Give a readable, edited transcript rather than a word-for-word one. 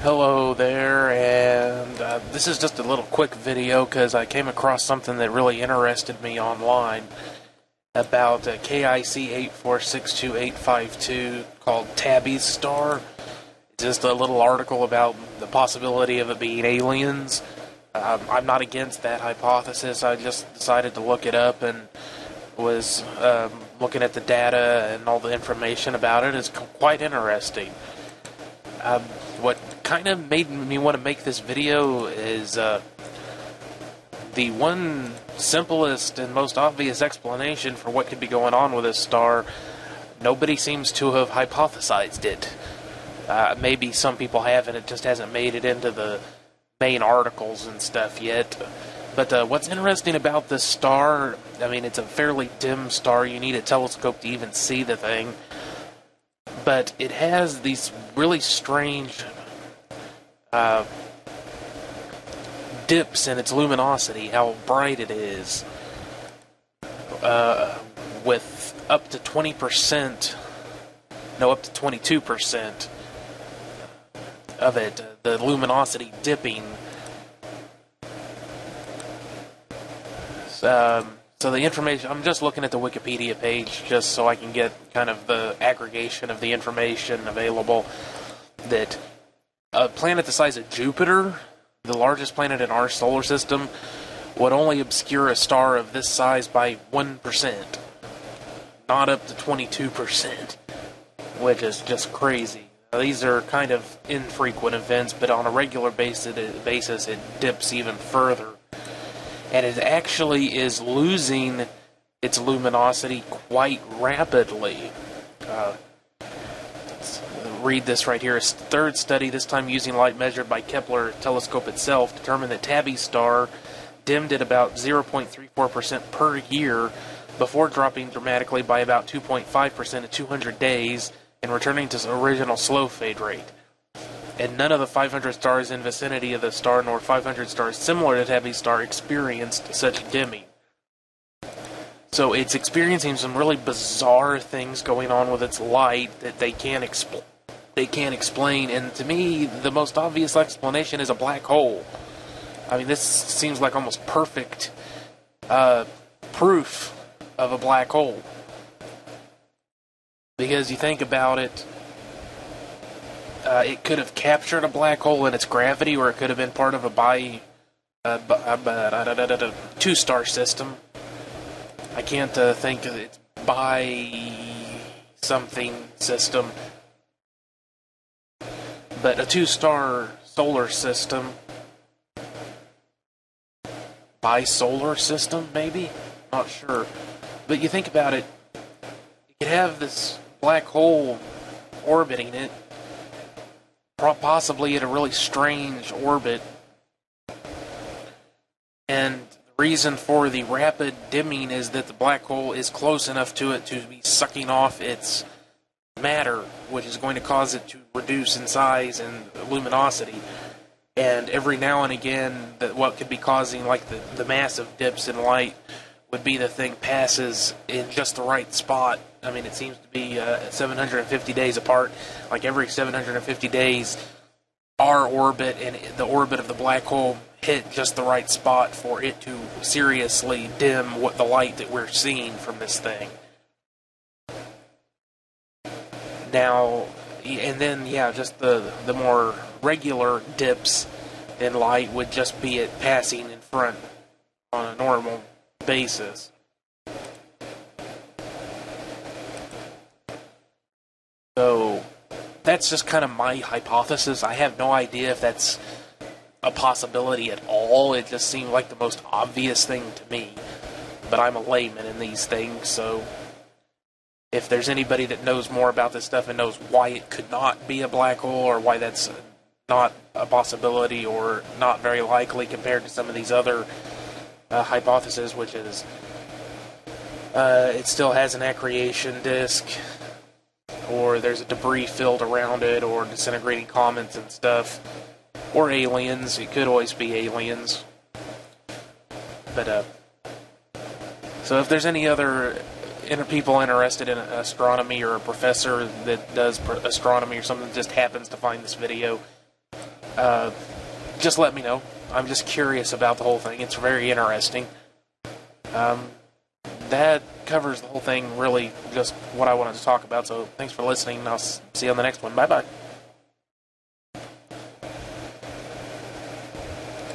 Hello there, and this is just a little quick video because I came across something that really interested me online about KIC 8462852 called Tabbys star. It's just a little article about the possibility of it being aliens. I'm not against that hypothesis. I just decided to look it up and was looking at the data and all the information about it. It's quite interesting. What kind of made me want to make this video is the one simplest and most obvious explanation for what could be going on with this star. Nobody seems to have hypothesized it. Maybe some people have, and it just hasn't made it into the main articles and stuff yet. But what's interesting about this star, I mean, it's a fairly dim star. You need a telescope to even see the thing. But it has these really strange dips in its luminosity, how bright it is, with up to 20%, no, up to 22% of it, the luminosity dipping. So the information, I'm just looking at the Wikipedia page just so I can get kind of the aggregation of the information available, that a planet the size of Jupiter, the largest planet in our solar system, would only obscure a star of this size by 1%, not up to 22%, which is just crazy. Now, these are kind of infrequent events, but on a regular basis it dips even further. And it actually is losing its luminosity quite rapidly. Let's read this right here. A third study, this time using light measured by Kepler telescope itself, determined that Tabbys star dimmed at about 0.34% per year before dropping dramatically by about 2.5% in 200 days and returning to its original slow fade rate. And none of the 500 stars in vicinity of the star, nor 500 stars similar to Tabbys star, experienced such dimming. So it's experiencing some really bizarre things going on with its light that they can't explain. And to me, the most obvious explanation is a black hole. I mean, this seems like almost perfect proof of a black hole. Because you think about it, it could have captured a black hole in its gravity, or it could have been part of a two-star system. I can't think of it by something system, but a two-star solar system, bisolar system, maybe? Not sure. But you think about it, you could have this black hole orbiting it, possibly at a really strange orbit, and the reason for the rapid dimming is that the black hole is close enough to it to be sucking off its matter, which is going to cause it to reduce in size and luminosity. And every now and again, what could be causing like the massive dips in light would be the thing passes in just the right spot. I mean, it seems to be 750 days apart. Like every 750 days, our orbit and the orbit of the black hole hit just the right spot for it to seriously dim what the light that we're seeing from this thing. Now, and then, yeah, just the more regular dips in light would just be it passing in front on a normal basis. So that's just kind of my hypothesis. I have no idea if that's a possibility at all. It just seemed like the most obvious thing to me. But I'm a layman in these things, so if there's anybody that knows more about this stuff and knows why it could not be a black hole, or why that's not a possibility or not very likely compared to some of these other hypotheses, which is it still has an accretion disk, or there's a debris field around it, or disintegrating comets and stuff, or aliens. It could always be aliens. But so if there's any other people interested in astronomy, or a professor that does astronomy or something, just happens to find this video, just let me know. I'm just curious about the whole thing. It's very interesting. That covers the whole thing, really, just what I wanted to talk about. So thanks for listening, and I'll see you on the next one. Bye-bye.